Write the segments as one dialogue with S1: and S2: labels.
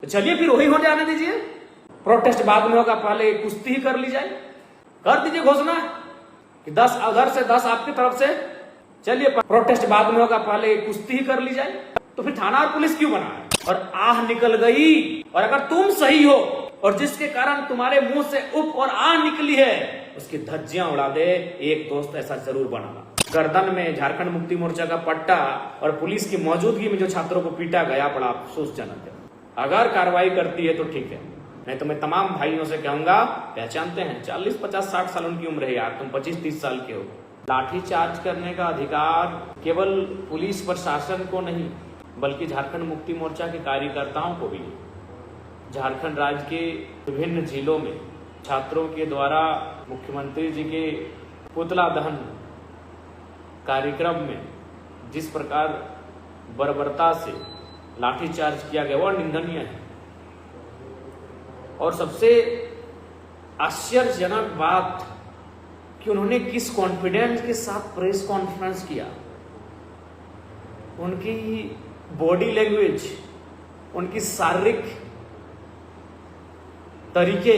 S1: तो चलिए फिर वही हो जाने दीजिए, प्रोटेस्ट बाद में होगा, पहले कुश्ती ही कर ली जाए। कर दीजिए घोषणा कि 10 उधर से 10 आपकी तरफ से, चलिए प्रोटेस्ट बाद में होगा, पहले कुश्ती ही कर ली जाए। तो फिर थाना और पुलिस क्यों बना है? और आह निकल गई, और अगर तुम सही हो और जिसके कारण तुम्हारे मुंह से उप और आह निकली है उसकी धज्जियां उड़ा दे, एक दोस्त ऐसा जरूर बनाना। गर्दन में झारखंड मुक्ति मोर्चा का पट्टा और पुलिस की मौजूदगी में जो छात्रों को पीटा गया, बड़ा अफसोसजनक है। अगर कार्रवाई करती है तो ठीक है, नहीं तो मैं तमाम भाइयों से कहूंगा, पहचानते हैं 40, 50, 60 साल उनकी उम्र है यार, तुम 25, 30 साल के हो। लाठी चार्ज करने का अधिकार केवल पुलिस प्रशासन को नहीं बल्कि झारखंड मुक्ति मोर्चा के कार्यकर्ताओं को भी है। झारखंड राज्य के विभिन्न जिलों में छात्रों के द्वारा मुख्यमंत्री जी के पुतला दहन कार्यक्रम में जिस प्रकार बर्बरता से लाठीचार्ज किया गया वह निंदनीय है। और सबसे आश्चर्यजनक बात कि उन्होंने किस कॉन्फिडेंस के साथ प्रेस कॉन्फ्रेंस किया। उनकी बॉडी लैंग्वेज, उनकी शारीरिक तरीके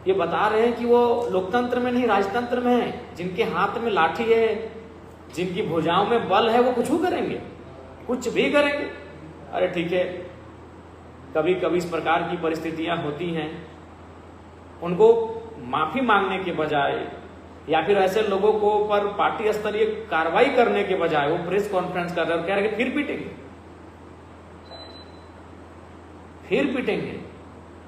S1: ये बता रहे हैं कि वो लोकतंत्र में नहीं राजतंत्र में है। जिनके हाथ में लाठी है, जिनकी भुजाओं में बल है, वो कुछ भी करेंगे, कुछ भी करेंगे। अरे ठीक है, कभी कभी इस प्रकार की परिस्थितियां होती हैं, उनको माफी मांगने के बजाय या फिर ऐसे लोगों को पर पार्टी स्तरीय कार्रवाई करने के बजाय वो प्रेस कॉन्फ्रेंस कर रहे, कह रहे फिर पीटेंगे, फिर पीटेंगे।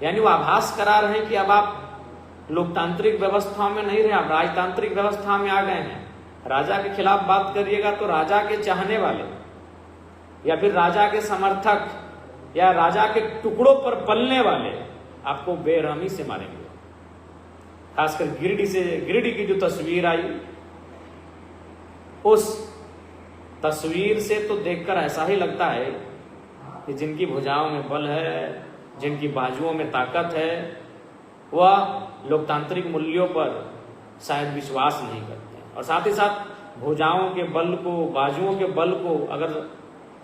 S1: यानी वो आभास करा रहे हैं कि अब आप लोकतांत्रिक व्यवस्था में नहीं रहे, आप राजतांत्रिक व्यवस्था में आ गए हैं। राजा के खिलाफ बात करिएगा तो राजा के चाहने वाले या फिर राजा के समर्थक या राजा के टुकड़ों पर पलने वाले आपको बेरहमी से मारेंगे। खासकर गिरिडीह की जो तस्वीर आई, उस तस्वीर से तो देखकर ऐसा ही लगता है कि जिनकी भुजाओं में बल है, जिनकी बाजुओं में ताकत है, वह लोकतांत्रिक मूल्यों पर शायद विश्वास नहीं करते। और साथ ही साथ भुजाओं के बल को, बाजुओं के बल को अगर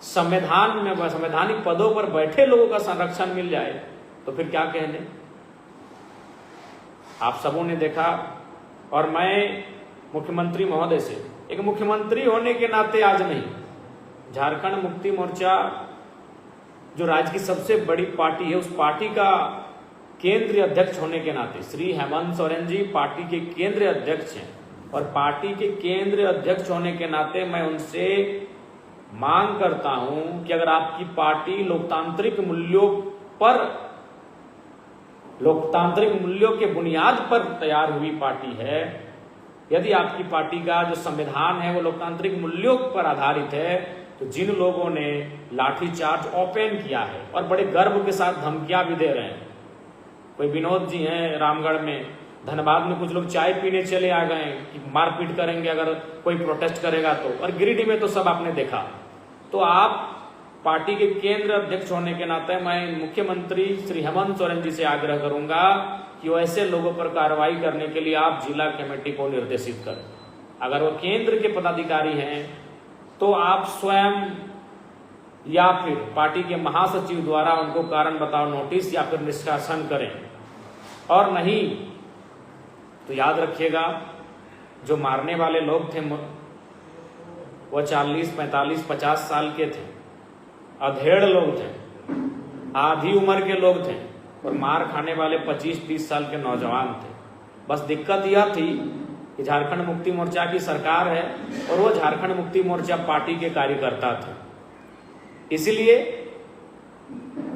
S1: संविधान में संवैधानिक पदों पर बैठे लोगों का संरक्षण मिल जाए तो फिर क्या कहने। आप सबों ने देखा, और मैं मुख्यमंत्री महोदय से एक मुख्यमंत्री होने के नाते आज नहीं, झारखंड मुक्ति मोर्चा जो राज्य की सबसे बड़ी पार्टी है, उस पार्टी का केंद्रीय अध्यक्ष होने के नाते श्री हेमंत सोरेन जी पार्टी के केंद्रीय अध्यक्ष हैं, और पार्टी के केंद्रीय अध्यक्ष होने के नाते मैं उनसे मांग करता हूं कि अगर आपकी पार्टी लोकतांत्रिक मूल्यों पर, लोकतांत्रिक मूल्यों के बुनियाद पर तैयार हुई पार्टी है, यदि आपकी पार्टी का जो संविधान है वो लोकतांत्रिक मूल्यों पर आधारित है, तो जिन लोगों ने लाठीचार्ज ओपन किया है और बड़े गर्व के साथ धमकियां भी दे रहे हैं, कोई विनोद जी हैं रामगढ़ में, धनबाद में कुछ लोग चाय पीने चले आ गए कि मारपीट करेंगे अगर कोई प्रोटेस्ट करेगा तो, और गिरिडीह में तो सब आपने देखा। तो आप पार्टी के केंद्र अध्यक्ष होने के नाते मैं मुख्यमंत्री श्री हेमंत सोरेन जी से आग्रह करूंगा कि वो ऐसे लोगों पर कार्रवाई करने के लिए आप जिला कमेटी को निर्देशित करें। अगर वो केंद्र के पदाधिकारी हैं तो आप स्वयं या फिर पार्टी के महासचिव द्वारा उनको कारण बताओ नोटिस या फिर निष्कासन करें, और नहीं तो याद रखिएगा जो मारने वाले लोग थे वो 40, 45, 50 साल के थे, अधेड़ लोग थे, आधी उम्र के लोग थे, और मार खाने वाले 25, 30 साल के नौजवान थे। बस दिक्कत यह थी कि झारखंड मुक्ति मोर्चा की सरकार है और वो झारखंड मुक्ति मोर्चा पार्टी के कार्यकर्ता थे, इसलिए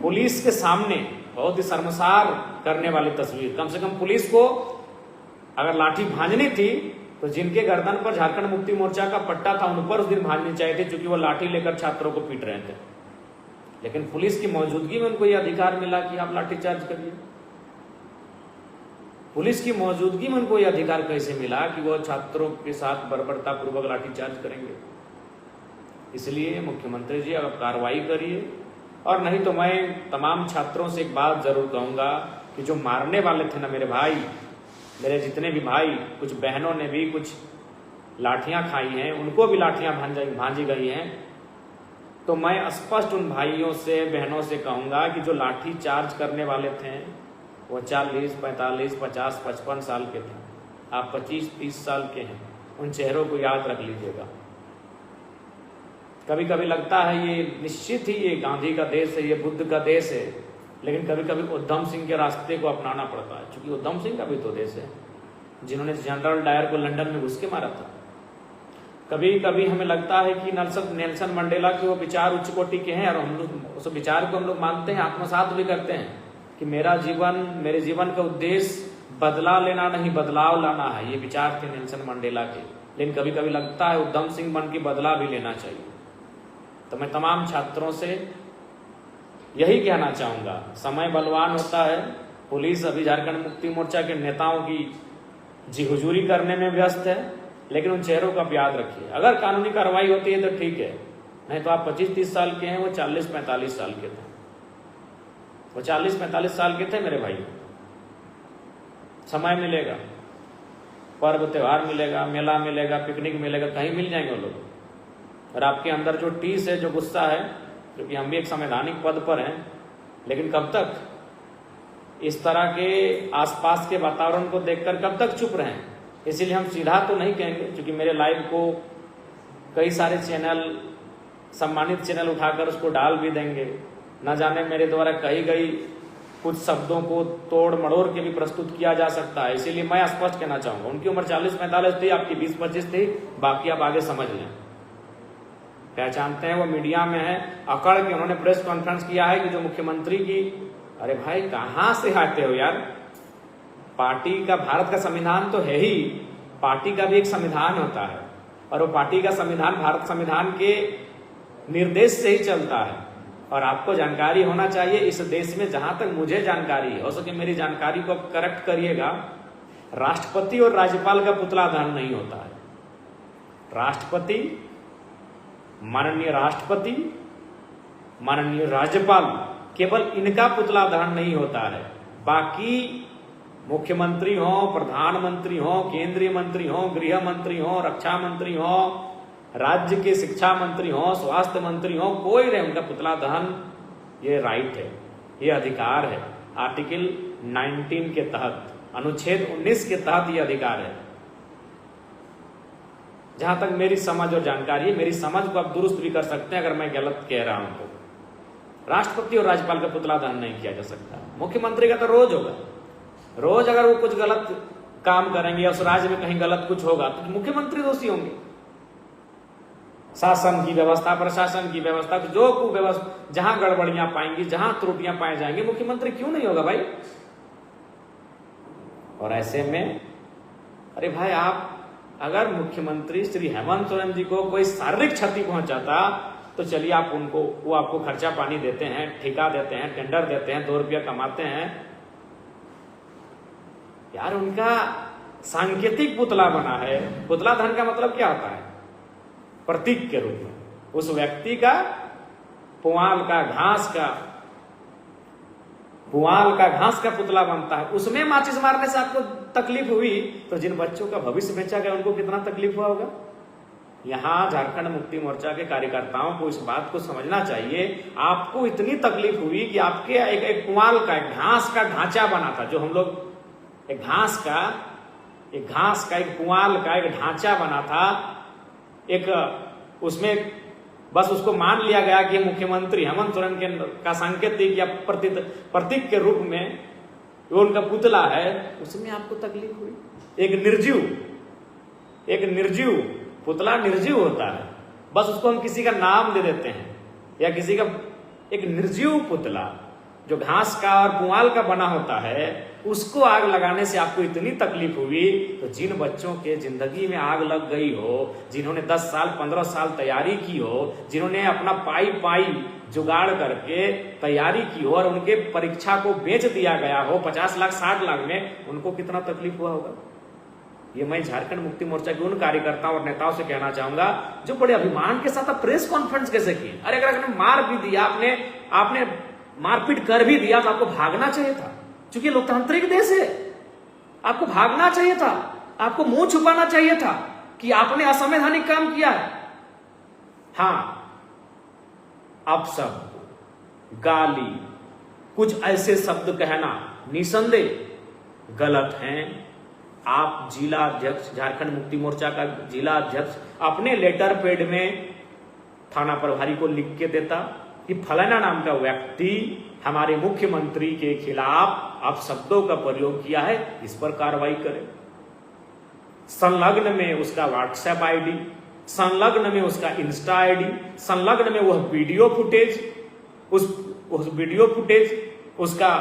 S1: पुलिस के सामने बहुत ही शर्मसार करने वाली तस्वीर। कम से कम पुलिस को अगर लाठी भांजनी थी तो जिनके गर्दन पर झारखंड मुक्ति मोर्चा का पट्टा था उन पर उस दिन भांजनी चाहिए थी, क्योंकि वो लाठी लेकर छात्रों को पीट रहे थे। लेकिन पुलिस की मौजूदगी में उनको यह अधिकार मिला कि आप लाठीचार्ज करिए। पुलिस की मौजूदगी में उनको यह अधिकार कैसे मिला कि वो छात्रों के साथ बर्बरता पूर्वक लाठीचार्ज करेंगे। इसलिए मुख्यमंत्री जी अब कार्रवाई करिए, और नहीं तो मैं तमाम छात्रों से एक बात जरूर कहूंगा कि जो मारने वाले थे ना मेरे भाई, मेरे जितने भी भाई, कुछ बहनों ने भी कुछ लाठियां खाई हैं, उनको भी लाठियां भांजी गई हैं, तो मैं स्पष्ट उन भाइयों से बहनों से कहूंगा कि जो लाठी चार्ज करने वाले थे वो 40, 45, 50, 55 साल के थे, आप 25, 30 साल के हैं। उन चेहरों को याद रख लीजिएगा। कभी कभी लगता है ये निश्चित ही ये गांधी का देश है, ये बुद्ध का देश है, लेकिन कभी कभी उधम सिंह के रास्ते को अपनाना पड़ता है, क्योंकि उधम सिंह का भी तो देश है, जिन्होंने जनरल डायर को लंदन में घुस के मारा था। कभी कभी हमें लगता है कि नेल्सन मंडेला के वो विचार उच्च कोटि के हैं, और हम लोग उस विचार को हम लोग मानते हैं, आत्मसात भी करते हैं कि मेरे जीवन का उद्देश्य बदला लेना नहीं, बदलाव लाना है। ये विचार थे नेल्सन मंडेला के। लेकिन कभी कभी लगता है उधम सिंह बन के बदला भी लेना चाहिए। तो मैं तमाम छात्रों से यही कहना चाहूंगा, समय बलवान होता है। पुलिस अभी झारखंड मुक्ति मोर्चा के नेताओं की जी हुजूरी करने में व्यस्त है, लेकिन उन चेहरों का आप याद रखिए। अगर कानूनी कार्रवाई होती है तो ठीक है, नहीं तो आप 25-30 साल के हैं, वो 40-45 साल के थे। वो 40-45 साल के थे मेरे भाई। समय मिलेगा, पर्व त्योहार मिलेगा, मेला मिलेगा, पिकनिक मिलेगा, कहीं मिल जाएंगे वो लोग। और आपके अंदर जो टीस है, जो गुस्सा है, क्योंकि हम भी एक संवैधानिक पद पर हैं, लेकिन कब तक इस तरह के आसपास के वातावरण को देखकर कब तक चुप रहें? इसीलिए हम सीधा तो नहीं कहेंगे, क्योंकि मेरे लाइव को कई सारे चैनल, सम्मानित चैनल उठाकर उसको डाल भी देंगे। न जाने मेरे द्वारा कही गई कुछ शब्दों को तोड़ मड़ोड़ के भी प्रस्तुत किया जा सकता है। इसीलिए मैं स्पष्ट कहना चाहूंगा, उनकी उम्र 40-45 थी, आपकी 20-25 थी, बाकी आप आगे समझ लें। पहचानते हैं वो मीडिया में है, अकड़ के उन्होंने प्रेस कॉन्फ्रेंस किया है कि जो मुख्यमंत्री की, अरे भाई कहां से आते हो यार? पार्टी का, भारत का संविधान तो है ही, पार्टी का भी एक संविधान होता है, और वो पार्टी का संविधान भारत संविधान के निर्देश से ही चलता है। और आपको जानकारी होना चाहिए, इस देश में जहां तक मुझे जानकारी है, हो सके मेरी जानकारी को आप करेक्ट करिएगा, राष्ट्रपति और राज्यपाल का पुतला दहन नहीं होता है। राष्ट्रपति, माननीय राष्ट्रपति, माननीय राज्यपाल, केवल इनका पुतला दहन नहीं होता है। बाकी मुख्यमंत्री हो, प्रधानमंत्री हो, केंद्रीय मंत्री हो, गृह मंत्री हो, रक्षा मंत्री हो, राज्य के शिक्षा मंत्री हो, स्वास्थ्य मंत्री हो, कोई रहे, उनका पुतला दहन ये राइट है, ये अधिकार है। आर्टिकल 19 के तहत, अनुच्छेद 19 के तहत ये अधिकार है। जहां तक मेरी समझ और जानकारी है, मेरी समझ को आप दुरुस्त भी कर सकते हैं अगर मैं गलत कह रहा हूं तो। राष्ट्रपति और राज्यपाल का पुतला दहन नहीं किया जा सकता। मुख्यमंत्री का तो रोज होगा, रोज अगर वो कुछ गलत काम करेंगे या उस राज्य में कहीं गलत कुछ होगा तो मुख्यमंत्री दोषी होंगे। शासन की व्यवस्था, प्रशासन की व्यवस्था, जो कुव्यवस्था, जहां गड़बड़ियां पाएंगी, जहां त्रुटियां पाए जाएंगी, मुख्यमंत्री क्यों नहीं होगा भाई? और ऐसे में अरे भाई, आप अगर मुख्यमंत्री श्री हेमंत सोरेन जी को कोई शारीरिक क्षति पहुंचाता तो चलिए आप उनको, वो आपको खर्चा पानी देते हैं, ठेका देते हैं, टेंडर देते हैं, 2 रुपया कमाते हैं यार। उनका सांकेतिक पुतला बना है। पुतला दहन का मतलब क्या होता है? प्रतीक के रूप में उस व्यक्ति का, पुआल का, घास का पुतला बनता है। उसमें माचिस मारने से आपको तकलीफ हुई तो जिन बच्चों का भविष्य बेचा गया उनको कितना तकलीफ हुआ होगा? यहां झारखंड मुक्ति मोर्चा के कार्यकर्ताओं को इस बात को समझना चाहिए। आपको इतनी तकलीफ हुई कि आपके एक पुआल का, एक घास का ढांचा बना था, जो हम लोग एक घास का, एक पुआल का एक ढांचा बना था, एक उसमें बस उसको मान लिया गया कि मुख्यमंत्री हेमंत सोरेन का सांकेतिक या प्रतीक के रूप में वो उनका पुतला है। उसमें आपको तकलीफ हुई। एक निर्जीव पुतला निर्जीव होता है, बस उसको हम किसी का नाम दे देते हैं, या किसी का एक निर्जीव पुतला जो घास का और पुआल का बना होता है, उसको आग लगाने से आपको इतनी तकलीफ हुई। तो जिन बच्चों के जिंदगी में आग लग गई हो, जिन्होंने 10 साल 15 साल तैयारी की हो, जिन्होंने अपना पाई जुगाड़ करके तैयारी की हो और उनके परीक्षा को बेच दिया गया हो 50 लाख 60 लाख में, उनको कितना तकलीफ हुआ होगा? ये मैं झारखंड मुक्ति मोर्चा के उन कार्यकर्ताओं और नेताओं से कहना चाहूंगा जो बड़े अभिमान के साथ प्रेस कॉन्फ्रेंस कैसे किए। अरे अगर आपने मार भी दिया, आपने मारपीट कर भी दिया तो आपको भागना चाहिए था, क्योंकि लोकतांत्रिक देश है। आपको भागना चाहिए था, आपको मुंह छुपाना चाहिए था कि आपने असंवैधानिक काम किया है। हाँ, अपशब्द, गाली, कुछ ऐसे शब्द कहना निसंदेह गलत हैं। आप जिला अध्यक्ष, झारखंड मुक्ति मोर्चा का जिला अध्यक्ष, अपने लेटर पैड में थाना प्रभारी को लिख के देता कि फलाना नाम का व्यक्ति हमारे मुख्यमंत्री के खिलाफ अपशब्दों का प्रयोग किया है, इस पर कार्रवाई करें। संलग्न में उसका व्हाट्सएप आईडी, संलग्न में उसका इंस्टा आईडी, संलग्न में वह वीडियो फुटेज, उस वीडियो फुटेज, उसका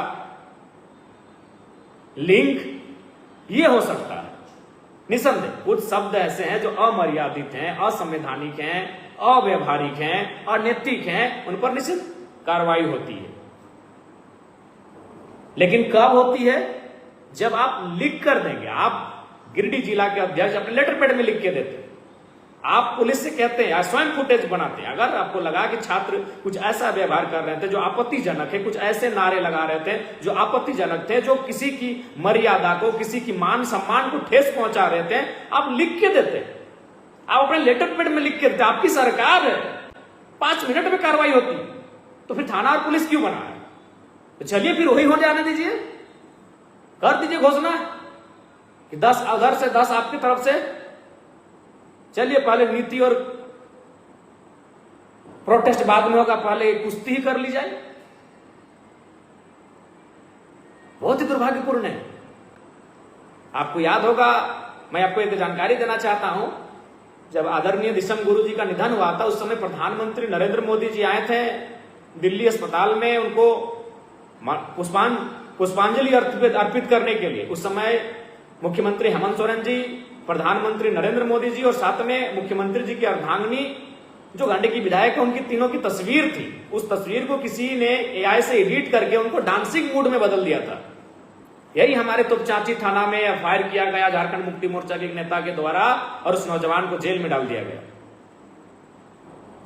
S1: लिंक, ये हो सकता है। निसंदेह कुछ शब्द ऐसे हैं जो अमर्यादित हैं, असंवैधानिक हैं, अव्यवहारिक हैं, अनैतिक हैं, उन पर निश्चित कार्रवाई होती है। लेकिन कब होती है? जब आप लिख कर देंगे। आप गिरिडीह जिला के अध्यक्ष अपने लेटर पैड में लिख के देते हैं, आप पुलिस से कहते हैं या स्वयं फुटेज बनाते हैं। अगर आपको लगा कि छात्र कुछ ऐसा व्यवहार कर रहे थे जो आपत्तिजनक है, कुछ ऐसे नारे लगा रहे थे जो आपत्तिजनक थे, जो किसी की मर्यादा को, किसी की मान सम्मान को ठेस पहुंचा रहे थे, आप लिख के देते। आप अपने लेटर पैड में लिख के देते। आपकी सरकार है, 5 मिनट में कार्रवाई होती, तो फिर थाना और पुलिस क्यों बना है? तो चलिए फिर वही हो जाने दीजिए, कर दीजिए घोषणा कि 10 उधर से 10 आपकी तरफ से। चलिए पहले नीति और प्रोटेस्ट बाद में होगा, पहले कुश्ती ही कर ली जाए। बहुत ही दुर्भाग्यपूर्ण है। आपको याद होगा, मैं आपको एक जानकारी देना चाहता हूं, जब आदरणीय दिसम गुरु जी का निधन हुआ था, उस समय प्रधानमंत्री नरेंद्र मोदी जी आए थे दिल्ली अस्पताल में उनको पुष्पांजलि अर्पित करने के लिए। उस समय मुख्यमंत्री हेमंत सोरेन जी, प्रधानमंत्री नरेंद्र मोदी जी और साथ में मुख्यमंत्री जी की अर्धांगिनी जो गंडकी विधायक है, उनकी तीनों की तस्वीर थी। उस तस्वीर को किसी ने एआई से एडिट करके उनको डांसिंग मूड में बदल दिया था। यही हमारे तोपचांची थाना में एफआईआर किया गया झारखंड मुक्ति मोर्चा के एक नेता के द्वारा, और उस नौजवान को जेल में डाल दिया गया।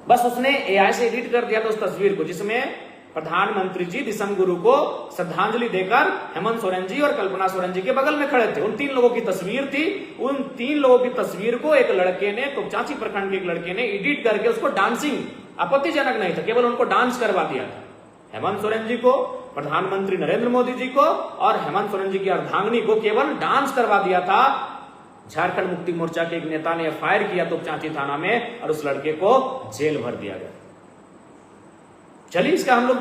S1: बस उसने एआई से एडिट कर दिया था उस तस्वीर को, जिसमें प्रधानमंत्री जी दिसम गुरु को श्रद्धांजलि देकर हेमंत सोरेन जी और कल्पना सोरेन जी के बगल में खड़े थे। उन 3 लोगों की तस्वीर थी। उन 3 लोगों की तस्वीर को एक लड़के ने, तोपचांची प्रखंड के एक लड़के ने एडिट करके उसको डांसिंग, आपत्तिजनक नहीं था, केवल उनको डांस करवा दिया था। हेमंत सोरेन जी को, प्रधानमंत्री नरेंद्र मोदी जी को और हेमंत सोरेन जी की अर्धांगिनी को केवल डांस करवा दिया था। झारखंड मुक्ति मोर्चा के एक नेता ने एफआईआर किया तोपचांची थाना में और उस लड़के को जेल भर दिया गया। चलिए इसका हम लोग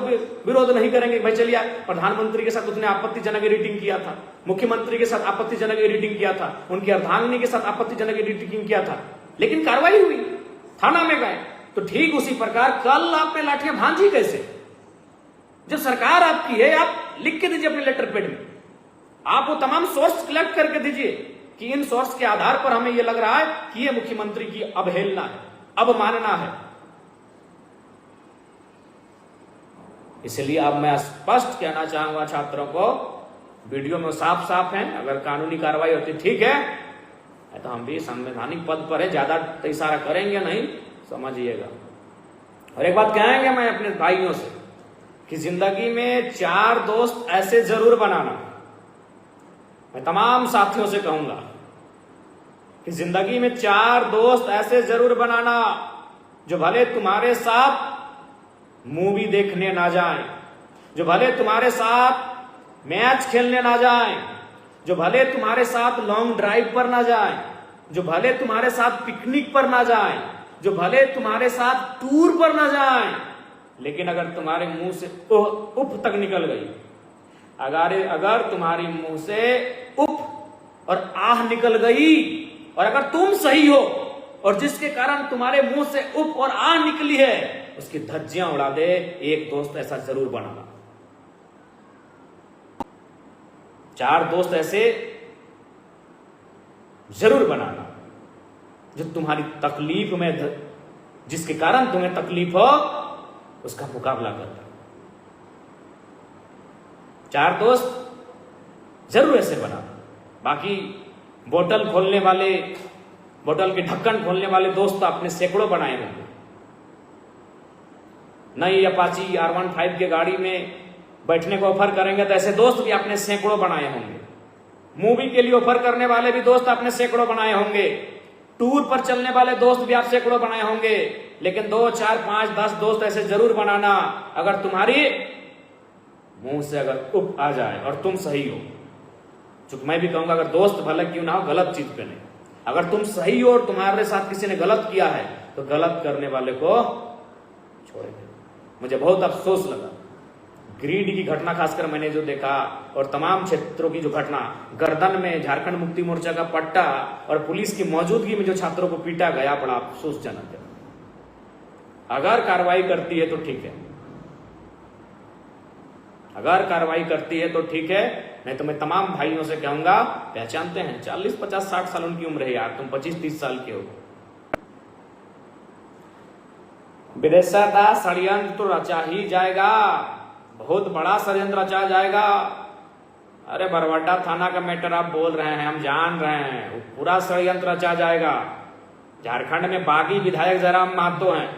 S1: विरोध नहीं करेंगे भाई। चलिए, प्रधानमंत्री के साथ उसने आपत्तिजनक एडिटिंग किया था, मुख्यमंत्री के साथ आपत्तिजनक एडिटिंग किया था, उनकी अर्धांगिनी के साथ आपत्तिजनक एडिटिंग किया था, लेकिन कार्रवाई हुई, थाना में गए। तो ठीक उसी प्रकार कल आपने लाठियां भांजी कैसे? जब सरकार आपकी है, आप लिख के दीजिए अपने लेटर पैड में, आप वो तमाम सोर्स कलेक्ट करके दीजिए कि इन सोर्स के आधार पर हमें यह लग रहा है कि यह मुख्यमंत्री की अवहेलना है, अवमानना है। इसलिए अब मैं स्पष्ट कहना चाहूंगा छात्रों को, वीडियो में साफ साफ है, अगर कानूनी कार्रवाई होती ठीक है, तो हम भी संवैधानिक पद पर है, ज्यादा तो इशारा करेंगे नहीं, समझिएगा। और एक बात कहेंगे मैं अपने भाइयों से कि जिंदगी में 4 दोस्त ऐसे जरूर बनाना। मैं तमाम साथियों से कहूंगा कि जिंदगी में 4 दोस्त ऐसे जरूर बनाना जो भले तुम्हारे साथ मूवी देखने ना जाएं, जो भले तुम्हारे साथ मैच खेलने ना जाएं, जो भले तुम्हारे साथ लॉन्ग ड्राइव पर ना जाएं, जो भले तुम्हारे साथ पिकनिक पर ना जाएं, जो भले तुम्हारे साथ टूर पर ना जाएं, लेकिन अगर तुम्हारे मुंह से उफ तक निकल गई, अगर तुम्हारी मुंह से उफ और आह निकल गई, और अगर तुम सही हो और जिसके कारण तुम्हारे मुंह से उफ और आह निकली है, उसकी धज्जियां उड़ा दे, एक दोस्त ऐसा जरूर बनाना। 4 दोस्त ऐसे जरूर बनाना जो तुम्हारी तकलीफ में, जिसके कारण तुम्हें तकलीफ हो, उसका मुकाबला करता। 4 दोस्त जरूर ऐसे बनाना। बाकी बोतल खोलने वाले, बोतल के ढक्कन खोलने वाले दोस्त तो आपने सैकड़ों बनाए होंगे। नई अपाची R15 के गाड़ी में बैठने को ऑफर करेंगे तो ऐसे दोस्त भी आपने सैकड़ों बनाए होंगे। मूवी के लिए ऑफर करने वाले भी दोस्त आपने सैकड़ों बनाए होंगे। टूर पर चलने वाले दोस्त भी आप सैकड़ों बनाए होंगे, लेकिन 2, 4, 5, 10 दोस्त ऐसे जरूर बनाना अगर तुम्हारी मुंह से अगर उप आ जाए और तुम सही हो। चूंकि मैं भी कहूंगा अगर दोस्त भले क्यों ना हो, गलत चीज पे नहीं। अगर तुम सही हो और तुम्हारे साथ किसी ने गलत किया है तो गलत करने वाले को छोड़ दे। मुझे बहुत अफसोस लगा गिरिडीह की घटना, खासकर मैंने जो देखा और तमाम क्षेत्रों की जो घटना, गर्दन में झारखंड मुक्ति मोर्चा का पट्टा और पुलिस की मौजूदगी में जो छात्रों को पीटा गया, बड़ा अफसोसजनक है। अगर कार्रवाई करती है तो ठीक है, अगर कार्रवाई करती है तो ठीक है, नहीं तो मैं तमाम भाइयों से कहूंगा, पहचानते हैं 40, 50, 60 साल उनकी उम्र है यार, तुम 25, 30 साल के हो। विदेशा षड्यंत्र तो रचा ही जाएगा, बहुत बड़ा षड्यंत्र रचा जाएगा। अरे बरवाडा थाना का मैटर आप बोल रहे हैं, हम जान रहे हैं, पूरा षड्यंत्र रचा जाएगा। झारखंड में बागी विधायक जयराम महतो हैं,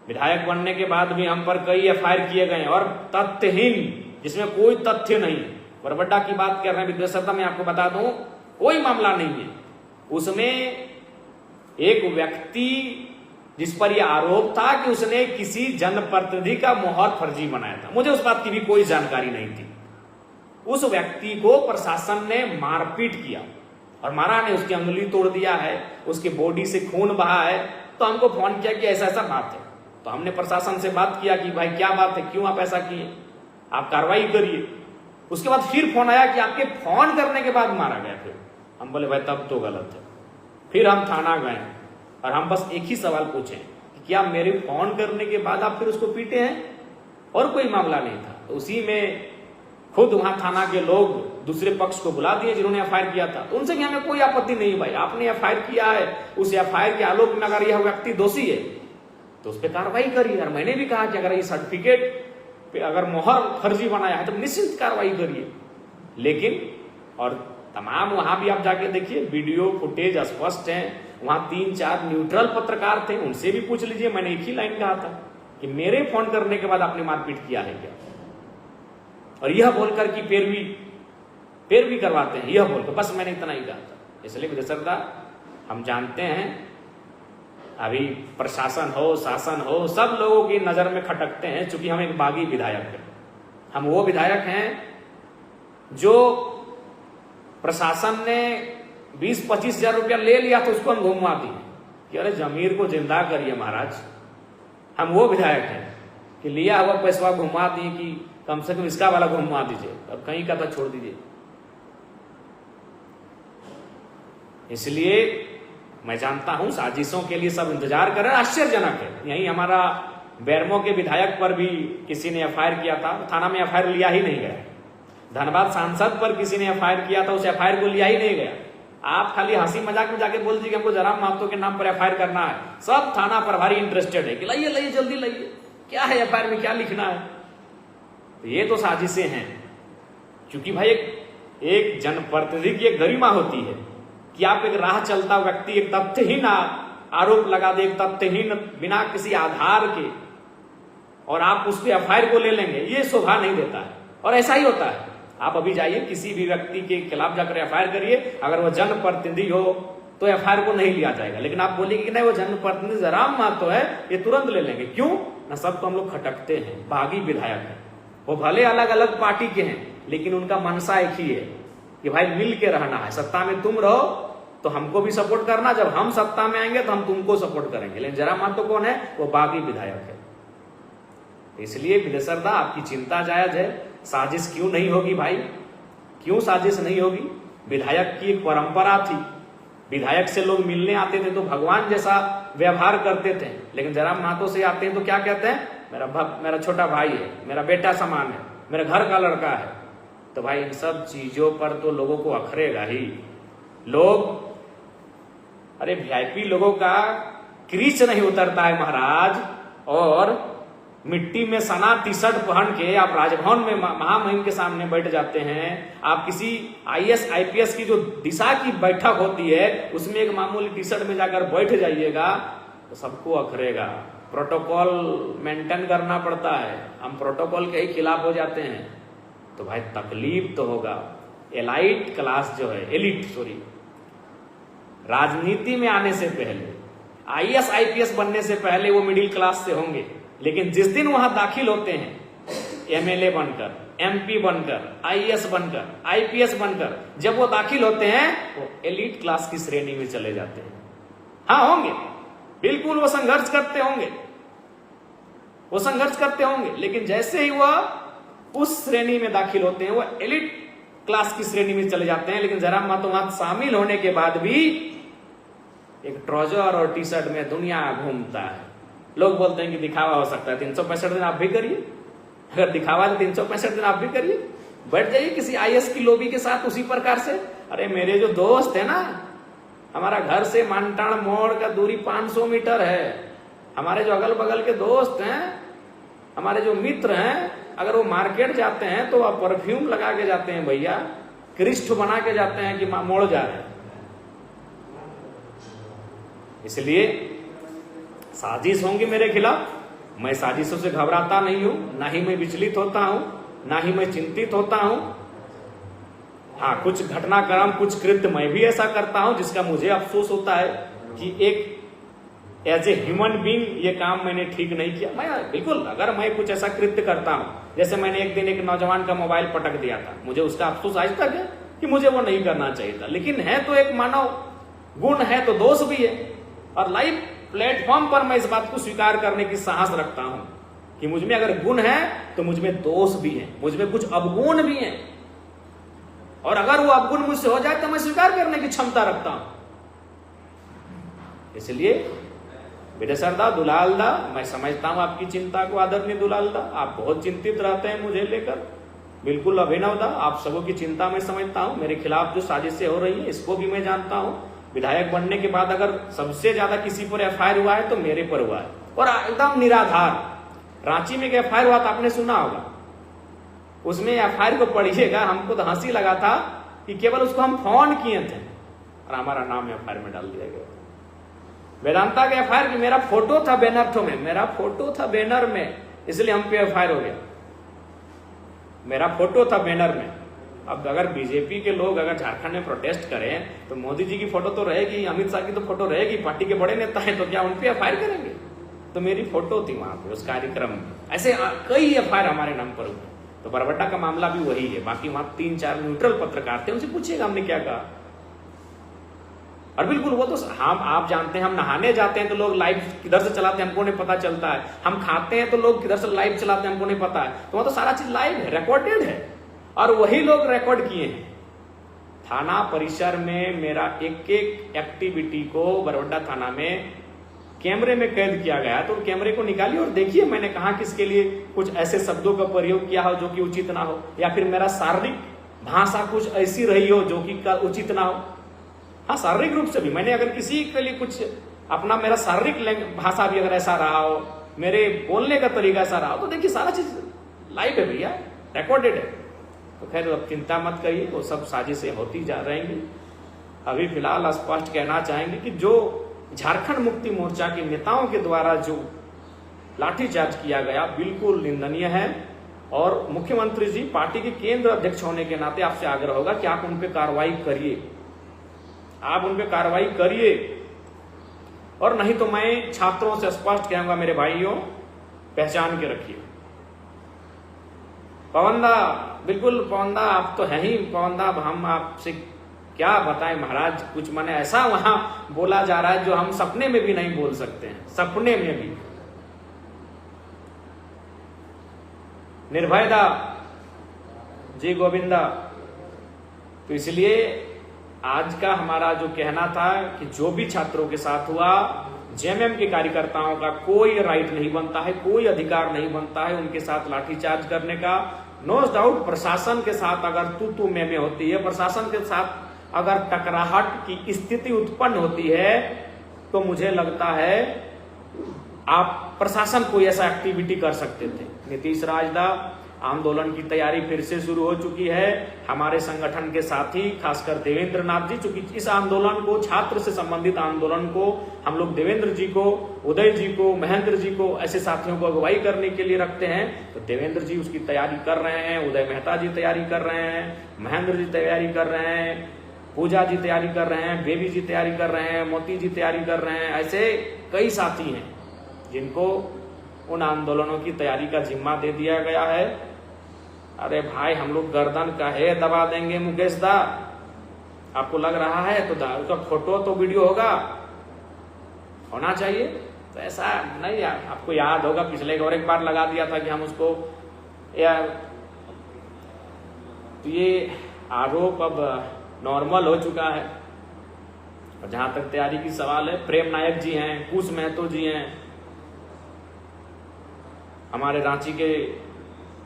S1: विधायक बनने के बाद भी हम पर कई एफआईआर किए गए और तथ्यहीन, जिसमें कोई तथ्य नहीं। बरवाडा की बात कर रहे हैं विदेशता, मैं आपको बता दूं कोई मामला नहीं है उसमें। एक व्यक्ति जिस पर यह आरोप था कि उसने किसी जनप्रतिनिधि का मोहर फर्जी बनाया था, मुझे उस बात की भी कोई जानकारी नहीं थी। उस व्यक्ति को प्रशासन ने मारपीट किया और मारा ने, उसकी अंगुली तोड़ दिया है, उसकी बॉडी से खून बहा है। तो हमको फोन किया कि ऐसा ऐसा बात है, तो हमने प्रशासन से बात किया कि भाई क्या बात है, क्यों आप ऐसा किए, आप कार्रवाई करिए। उसके बाद फिर फोन आया कि आपके फोन करने के बाद मारा गया। फिर हम बोले भाई तब तो गलत है। फिर हम थाना गए और हम बस एक ही सवाल पूछे कि क्या मेरे फोन करने के बाद आप फिर उसको पीटे हैं, और कोई मामला नहीं था। तो उसी में खुद वहां थाना के लोग दूसरे पक्ष को बुला दिए जिन्होंने एफआईआर किया था, तो उनसे भी हमें कोई आपत्ति नहीं। भाई आपने एफआईआर किया है, उस एफआईआर के आलोक में अगर यह व्यक्ति दोषी है तो उस पर कार्रवाई करिए। और मैंने भी कहा कि अगर ये सर्टिफिकेट पे अगर मोहर फर्जी बनाया है तो निश्चित कार्रवाई करिए। लेकिन और तमाम वहां भी आप जाके देखिए, वीडियो फुटेज स्पष्ट है। वहां 3-4 न्यूट्रल पत्रकार थे, उनसे भी पूछ लीजिए। मैंने एक ही लाइन कहा था कि मेरे फोन करने के बाद आपने मारपीट किया है क्या, और यह बोलकर कि पैरवी करवाते हैं, यह बोलकर बस मैंने इतना ही कहा था। इसलिए विदेशता हम जानते हैं अभी प्रशासन हो, शासन हो, सब लोगों की नजर में खटकते हैं, चूंकि हम एक बागी विधायक हैं। हम वो विधायक हैं जो प्रशासन ने 20-25 हजार रुपया ले लिया तो उसको हम घुमा दिए कि अरे जमीर को जिंदा करिए महाराज। हम वो विधायक हैं कि लिया हुआ पैसा घुमा दिए कि कम से कम इसका वाला घुमा दीजिए, अब कहीं का तो छोड़ दीजिए। इसलिए मैं जानता हूं साजिशों के लिए सब इंतजार कर रहे हैं। आश्चर्यजनक है, यही हमारा बेरमो के विधायक पर भी किसी ने एफआईआर किया था, थाना में एफआईआर लिया ही नहीं गया। धनबाद सांसद पर किसी ने एफआईआर किया था, उस एफआईआर को लिया ही नहीं गया। आप खाली हंसी मजाक में जाके बोल दीजिए कि हमको जयराम महतो के नाम पर एफआईआर करना है, सब थाना प्रभारी इंटरेस्टेड है कि लाइए लाइए जल्दी लाइए, क्या है एफआईआर में क्या लिखना है। तो ये तो साजिशें हैं, क्योंकि भाई एक जनप्रतिनिधि की एक गरिमा होती है कि आप एक राह चलता व्यक्ति एक तथ्यहीन आरोप लगा दे, एक तथ्यहीन बिना किसी आधार के, और आप उस पर एफआईआर को ले लेंगे, ये शोभा नहीं देता है। और ऐसा ही होता है, आप अभी जाइए किसी भी व्यक्ति के खिलाफ जाकर एफआईआर करिए, अगर वो जनप्रतिनिधि हो तो एफआईआर को नहीं लिया जाएगा। लेकिन आप बोलिए कि नहीं वो जनप्रतिनिधि जयराम महतो है, ये तुरंत ले लेंगे। क्यों ना, सब तो हम लोग खटकते हैं, बागी विधायक है, वो भले अलग अलग पार्टी के हैं लेकिन उनका मनसा एक ही है कि भाई मिल के रहना है। सत्ता में तुम रहो तो हमको भी सपोर्ट करना, जब हम सत्ता में आएंगे तो हम तुमको सपोर्ट करेंगे। लेकिन जयराम महतो कौन है, वो बागी विधायक है। इसलिए विदेशरदा आपकी चिंता जायज है। साजिश क्यों नहीं होगी भाई, क्यों साजिश नहीं होगी। विधायक की एक परंपरा थी, विधायक से लोग मिलने आते थे तो भगवान जैसा व्यवहार करते थे, लेकिन जयराम महतो से आते हैं तो क्या कहते हैं, मेरा छोटा भाई है, मेरा बेटा समान है, मेरे घर का लड़का है। तो भाई इन सब चीजों पर तो लोगों को अखरेगा ही। लोग, अरे वीआईपी लोगों का क्रीच नहीं उतरता है महाराज, और मिट्टी में सना टी शर्ट पहन के आप राजभवन में महामहिम के सामने बैठ जाते हैं। आप किसी आईएएस आईपीएस की जो दिशा की बैठक होती है उसमें एक मामूली टी शर्ट में जाकर बैठ जाइएगा तो सबको अखरेगा। प्रोटोकॉल मेंटेन करना पड़ता है, हम प्रोटोकॉल के ही खिलाफ हो जाते हैं तो भाई तकलीफ तो होगा। एलाइट क्लास जो है, राजनीति में आने से पहले, आईएएस आईपीएस बनने से पहले वो मिडिल क्लास से होंगे, लेकिन जिस दिन वहां दाखिल होते हैं एमएलए बनकर, एमपी बनकर, आईएएस बनकर, आईपीएस बनकर, जब वो दाखिल होते हैं वो एलीट क्लास की श्रेणी में चले जाते हैं। हाँ होंगे, बिल्कुल वो संघर्ष करते होंगे, वो संघर्ष करते होंगे, लेकिन जैसे ही वह उस श्रेणी में दाखिल होते हैं वो एलिट क्लास की श्रेणी में चले जाते हैं। लेकिन जरा मतोमत शामिल होने के बाद भी एक ट्राउजर और टी शर्ट में दुनिया घूमता है। लोग बोलते हैं कि दिखावा हो सकता है, 365 दिन आप भी करिए, अगर दिखावा है तो 365 दिन आप भी करिए, बैठ जाइए किसी आईएएस की लोबी के साथ उसी प्रकार से। अरे मेरे जो दोस्त है ना, हमारा घर से मानटाण मोड़ का दूरी 500 मीटर है, हमारे जो अगल बगल के दोस्त हैं, हमारे जो मित्र हैं, अगर वो मार्केट जाते हैं तो आप परफ्यूम लगा के जाते हैं भैया, क्रिस्ट बना के जाते हैं कि मोड़ जा रहे हैं। इसलिए साजिश होंगी मेरे खिलाफ, मैं साजिशों से घबराता नहीं हूं, ना ही मैं विचलित होता हूं, ना ही मैं चिंतित होता हूं। हाँ, कुछ घटनाक्रम, कुछ कृत्य मैं भी ऐसा करता हूं जिसका मुझे अफसोस होता है कि एक एज ए ह्यूमन बीइंग ये काम मैंने ठीक नहीं किया। मैं बिल्कुल, अगर मैं कुछ ऐसा कृत्य करता हूं, जैसे मैंने एक दिन एक नौजवान का मोबाइल पटक दिया था, मुझे उसका अफसोस आज तक है कि मुझे वो नहीं करना चाहिए था। लेकिन है तो एक मानव गुण है तो दोष भी है, और लाइव प्लेटफॉर्म पर मैं इस बात को स्वीकार करने की साहस रखता हूं कि मुझमें अगर गुण है तो मुझमें दोष भी है, मुझमें कुछ अवगुण भी है, और अगर वो अवगुण मुझसे हो जाए तो मैं स्वीकार करने की क्षमता रखता हूं। इसलिए विदेशरदा दुलालदा, मैं समझता हूं आपकी चिंता को आदरणीय दुलालदा, आप बहुत चिंतित रहते हैं मुझे लेकर, बिल्कुल अभिनवदा, आप सबों की चिंता मैं समझता हूं। मेरे खिलाफ जो साजिशें हो रही है इसको भी मैं जानता हूं। विधायक बनने के बाद अगर सबसे ज्यादा किसी पर एफआईआर हुआ है तो मेरे पर हुआ है, और एकदम निराधार। रांची में एक एफआईआर हुआ था, आपने सुना होगा, उसमें एफआईआर को पढ़िएगा, हमको तो हंसी लगा था कि केवल उसको हम फोन किए थे और हमारा नाम एफआईआर में डाल दिया गया। वेदांता के एफआईआर में मेरा फोटो था बैनर में, मेरा फोटो था बैनर में, इसलिए हम पे एफआईआर हो गया, मेरा फोटो था बैनर में। अब अगर बीजेपी के लोग अगर झारखंड में प्रोटेस्ट करें तो मोदी जी की फोटो तो रहेगी, अमित शाह की तो फोटो रहेगी, पार्टी के बड़े नेता हैं, तो क्या उन पे एफआईआर करेंगे? तो मेरी फोटो थी वहां पे उस कार्यक्रम में। ऐसे कई एफआईआर हमारे नाम पर हुए। तो बरबट्टा का मामला भी वही है, बाकी वहां 3-4 न्यूट्रल पत्रकार थे, उनसे पूछिएगा हमने क्या कहा। और बिल्कुल वो तो हम आप जानते हैं, हम नहाने जाते हैं तो लोग लाइव किधर से चलाते हैं हमको नहीं पता चलता है, हम खाते हैं तो लोग किधर से लाइव चलाते हैं हमको नहीं पता है। तो वहां तो सारा चीज लाइव है, रिकॉर्डेड है, और वही लोग रिकॉर्ड किए हैं। थाना परिसर में मेरा एक एक एक्टिविटी को बरबट्टा थाना में कैमरे में कैद किया गया, तो कैमरे को निकालिए और देखिए मैंने कहा किसके लिए कुछ ऐसे शब्दों का प्रयोग किया हो जो कि उचित ना हो, या फिर मेरा शारीरिक भाषा कुछ ऐसी रही हो जो कि उचित ना हो। हाँ, शारीरिक रूप से भी मैंने अगर किसी के लिए कुछ अपना, मेरा शारीरिक भाषा भी अगर ऐसा रहा हो, मेरे बोलने का तरीका ऐसा रहा हो, तो देखिए सारा चीज लाइव है भैया, रिकॉर्डेड है। तो खैर अब चिंता मत करिए, वो सब साजिशें होती जा रहेंगी। अभी फिलहाल स्पष्ट कहना चाहेंगे कि जो झारखंड मुक्ति मोर्चा के नेताओं के द्वारा जो लाठीचार्ज किया गया बिल्कुल निंदनीय है, और मुख्यमंत्री जी पार्टी के केंद्र अध्यक्ष होने के नाते आपसे आग्रह होगा कि आप उन पे कार्रवाई करिए, आप उन पे कार्रवाई करिए, और नहीं तो मैं छात्रों से स्पष्ट कहूंगा मेरे भाइयों, पहचान के रखिए। पवनदा, बिल्कुल पवनदा आप तो है ही पवनदा, अब हम आपसे क्या बताएं महाराज, कुछ माने ऐसा वहां बोला जा रहा है जो हम सपने में भी नहीं बोल सकते हैं, सपने में भी। निर्भयदा जी गोविंदा, तो इसलिए आज का हमारा जो कहना था कि जो भी छात्रों के साथ हुआ, जेएमएम के कार्यकर्ताओं का कोई राइट नहीं बनता है, कोई अधिकार नहीं बनता है उनके साथ लाठीचार्ज करने का। नो डाउट प्रशासन के साथ अगर तू में होती है, प्रशासन के साथ अगर टकराहट की स्थिति उत्पन्न होती है, तो मुझे लगता है आप प्रशासन कोई ऐसा एक्टिविटी कर सकते थे। नीतीश राजदा, आंदोलन की तैयारी फिर से शुरू हो चुकी है, हमारे संगठन के साथी खासकर देवेंद्र नाथ जी, चूंकि इस आंदोलन को, छात्र से संबंधित आंदोलन को हम लोग देवेंद्र जी को, उदय जी को, महेंद्र जी को, ऐसे साथियों को अगुवाई करने के लिए रखते हैं। तो देवेंद्र जी उसकी तैयारी कर रहे हैं, उदय मेहता जी तैयारी कर रहे हैं, महेंद्र जी तैयारी कर रहे हैं, पूजा जी तैयारी कर रहे हैं, बेबी जी तैयारी कर रहे हैं, मोती जी तैयारी कर रहे हैं, ऐसे कई साथी हैं जिनको उन आंदोलनों की तैयारी का जिम्मा दे दिया गया है। अरे भाई, हम लोग गर्दन काहे दबा देंगे मुकेश दा? आपको लग रहा है तो उसका फोटो तो वीडियो होना चाहिए। तो ऐसा नहीं यार, आपको याद होगा पिछले और एक बार लगा दिया था कि हम उसको यार, तो ये आरोप अब नॉर्मल हो चुका है। और जहां तक तैयारी की सवाल है, प्रेम नायक जी हैं, कुश महतो जी हैं, हमारे रांची के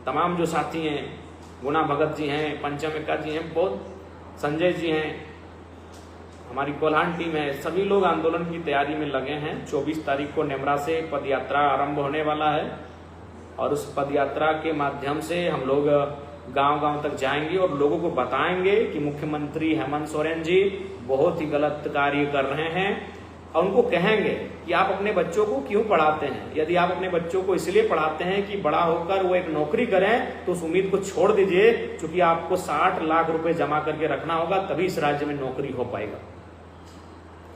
S1: तमाम जो साथी हैं, गुना भगत जी हैं, पंचम एक्का जी हैं, बहुत संजय जी हैं, हमारी कोल्हान टीम है, सभी लोग आंदोलन की तैयारी में लगे हैं। 24 तारीख को नेमरा से पद यात्रा आरंभ होने वाला है और उस पद यात्रा के माध्यम से हम लोग गांव-गांव तक जाएंगे और लोगों को बताएंगे कि मुख्यमंत्री हेमंत सोरेन जी बहुत ही गलत कार्य कर रहे हैं और उनको कहेंगे कि आप अपने बच्चों को क्यों पढ़ाते हैं। यदि आप अपने बच्चों को इसलिए पढ़ाते हैं कि बड़ा होकर वो एक नौकरी करें तो उस उम्मीद को छोड़ दीजिए, क्योंकि आपको 60 लाख रुपए जमा करके रखना होगा, तभी इस राज्य में नौकरी हो पाएगा।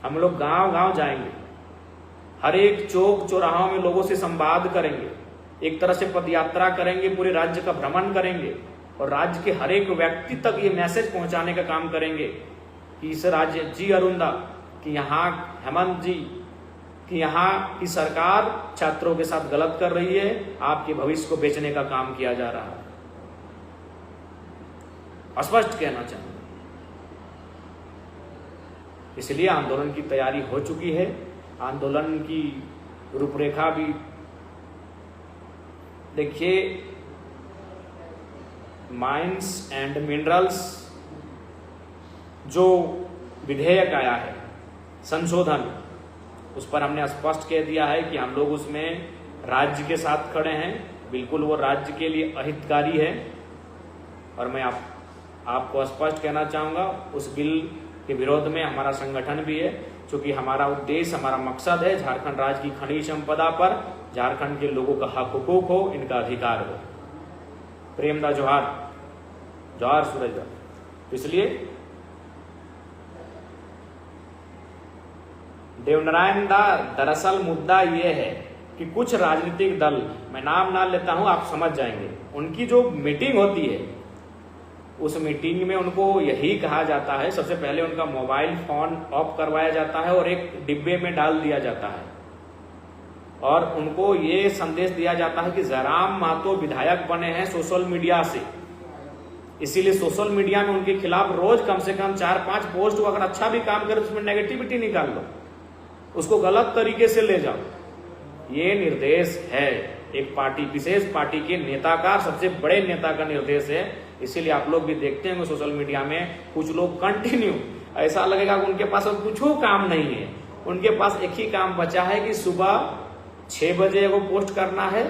S1: हम लोग गांव-गांव जाएंगे, हर एक चौक चौराहों में लोगों से संवाद करेंगे, एक तरह से पदयात्रा करेंगे, पूरे राज्य का भ्रमण करेंगे और राज्य के हर एक व्यक्ति तक ये मैसेज पहुंचाने का काम करेंगे कि इस राज्य जी अरुंदा, कि यहाँ हेमंत जी, कि यहाँ की सरकार छात्रों के साथ गलत कर रही है, आपके भविष्य को बेचने का काम किया जा रहा है। स्पष्ट कहना चाहूंगा। इसलिए आंदोलन की तैयारी हो चुकी है, आंदोलन की रूपरेखा भी देखिए। माइंस एंड मिनरल्स जो विधेयक आया है, संशोधन, उस पर हमने स्पष्ट कह दिया है कि हम लोग उसमें राज्य के साथ खड़े हैं, बिल्कुल वो राज्य के लिए अहितकारी है। और मैं आपको स्पष्ट कहना चाहूंगा, उस बिल के विरोध में हमारा संगठन भी है, क्योंकि हमारा उद्देश्य, हमारा मकसद है झारखंड राज्य की खनिज संपदा पर झारखंड के लोगों का हक हुकूक हो, इनका अधिकार हो। प्रेमदा जोहार, जोहार सूरजदा। इसलिए देवनारायण दा, दरअसल मुद्दा यह है कि कुछ राजनीतिक दल, मैं नाम ना लेता हूं, आप समझ जाएंगे, उनकी जो मीटिंग होती है उस मीटिंग में उनको यही कहा जाता है, सबसे पहले उनका मोबाइल फोन ऑफ करवाया जाता है और एक डिब्बे में डाल दिया जाता है और उनको ये संदेश दिया जाता है कि जयराम महतो विधायक बने हैं सोशल मीडिया से, इसीलिए सोशल मीडिया में उनके खिलाफ रोज कम से कम 4-5 पोस्ट, अगर अच्छा भी काम करे उसमें नेगेटिविटी निकाल लो, उसको गलत तरीके से ले जाओ। ये निर्देश है एक पार्टी, विशेष पार्टी के नेता का, सबसे बड़े नेता का निर्देश है। इसीलिए आप लोग भी देखते हैं सोशल मीडिया में कुछ लोग कंटिन्यू, ऐसा लगेगा कि उनके पास अब कुछ काम नहीं है, उनके पास एक ही काम बचा है कि सुबह 6 बजे वो पोस्ट करना है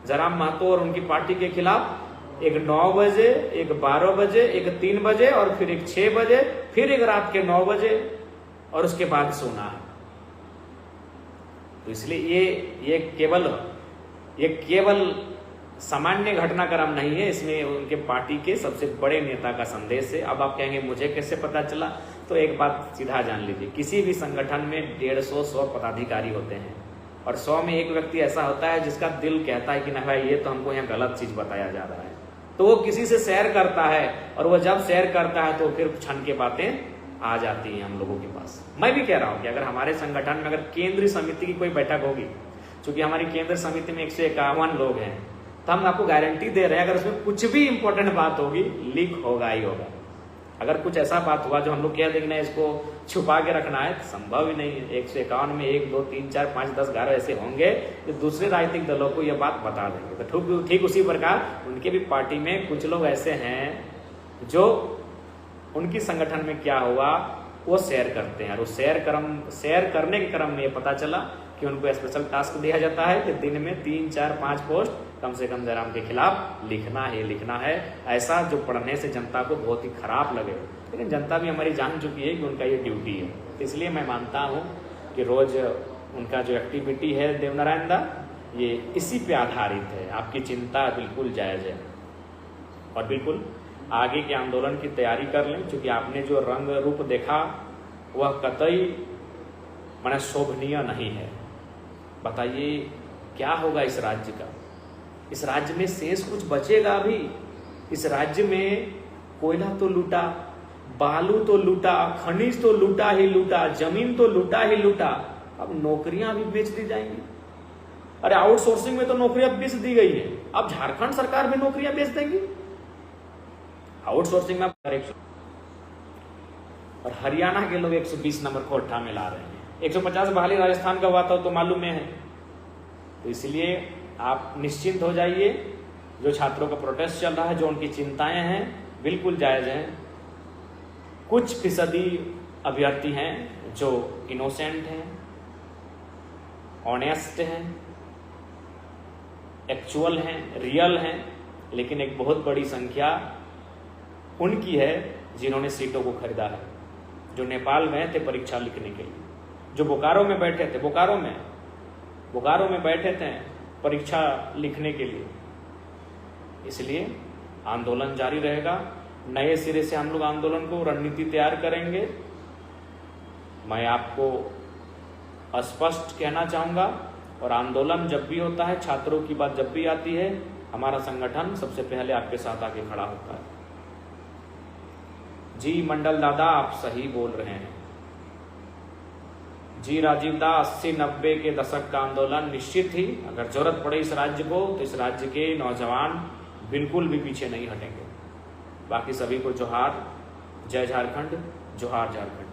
S1: जयराम महतो और उनकी पार्टी के खिलाफ, एक 9 बजे, एक 12 बजे, एक 3 बजे और फिर एक 6 बजे, फिर एक रात के 9 बजे और उसके बाद सोना है। तो इसलिए ये केवल सामान्य घटनाक्रम नहीं है, इसमें उनके पार्टी के सबसे बड़े नेता का संदेश है। अब आप कहेंगे मुझे कैसे पता चला, तो एक बात सीधा जान लीजिए, किसी भी संगठन में 150-100 पदाधिकारी होते हैं और 100 में एक व्यक्ति ऐसा होता है जिसका दिल कहता है कि ना भाई ये तो हमको यहाँ गलत चीज बताया जा रहा है, तो वो किसी से शेयर करता है और वो जब शेयर करता है तो फिर क्षण के बातें आ जाती हैं हम लोगों के पास। मैं भी कह रहा हूं कि अगर हमारे संगठन में अगर केंद्रीय समिति की कोई बैठक होगी, क्योंकि हमारी केंद्रीय समिति में 151 लोग हैं, तो हम आपको गारंटी दे रहे हैं अगर उसमें कुछ भी इंपॉर्टेंट बात होगी लीक होगा ही होगा। अगर कुछ ऐसा बात हुआ जो हम लोग कह देंगे ना इसको छुपा के रखना है, तो संभव ही नहीं है। 151 में 1, 2, 3, 4, 5, 10, 11 ऐसे होंगे जो दूसरे राजनीतिक दलों को यह बात बता देंगे। तो ठीक उसी प्रकार उनके भी पार्टी में कुछ लोग ऐसे हैं जो उनकी संगठन में क्या हुआ वो शेयर करते हैं और वो शेयर करने के क्रम में ये पता चला कि उनको स्पेशल टास्क दिया जाता है कि दिन में 3, 4, 5 पोस्ट कम से कम जयराम के खिलाफ लिखना है। ऐसा जो पढ़ने से जनता को बहुत ही खराब लगे, लेकिन जनता भी हमारी जान चुकी है कि उनका ये ड्यूटी है। इसलिए मैं मानता हूँ कि रोज उनका जो एक्टिविटी है देवनारायण दा, ये इसी पे आधारित है। आपकी चिंता बिल्कुल जायज है और बिल्कुल आगे के आंदोलन की तैयारी कर लें, क्योंकि आपने जो रंग रूप देखा वह कतई माने शोभनीय नहीं है। बताइए क्या होगा इस राज्य का? इस राज्य में शेष कुछ बचेगा अभी? इस राज्य में कोयला तो लूटा, बालू तो लूटा, खनिज तो लूटा ही लूटा, जमीन तो लूटा ही लूटा, अब नौकरियां भी बेच दी जाएंगी। अरे आउटसोर्सिंग में तो नौकरियां बेच दी गई है, अब झारखंड सरकार भी नौकरियां बेच देगी आउटसोर्सिंग में। और हरियाणा के लोग 120 नंबर कोठा में ला रहे हैं, 150 बहाली राजस्थान का हुआ था तो मालूम है। तो इसलिए आप निश्चिंत हो जाइए, जो छात्रों का प्रोटेस्ट चल रहा है, जो उनकी चिंताएं हैं बिल्कुल जायज हैं। कुछ फीसदी अभ्यर्थी हैं जो इनोसेंट हैं, ऑनेस्ट हैं, एक्चुअल हैं, रियल हैं, लेकिन एक बहुत बड़ी संख्या उनकी है जिन्होंने सीटों को खरीदा है, जो नेपाल गए थे परीक्षा लिखने के लिए, जो बोकारो में बैठे थे, बोकारो में बैठे थे परीक्षा लिखने के लिए। इसलिए आंदोलन जारी रहेगा, नए सिरे से हम लोग आंदोलन को रणनीति तैयार करेंगे। मैं आपको स्पष्ट कहना चाहूँगा, और आंदोलन जब भी होता है, छात्रों की बात जब भी आती है, हमारा संगठन सबसे पहले आपके साथ आके खड़ा होता है। जी मंडल दादा आप सही बोल रहे हैं। जी राजीव दा 80-90 के दशक का आंदोलन निश्चित ही अगर जरूरत पड़े इस राज्य को, तो इस राज्य के नौजवान बिल्कुल भी पीछे नहीं हटेंगे। बाकी सभी को जोहार, जय झारखंड, जोहार झारखंड।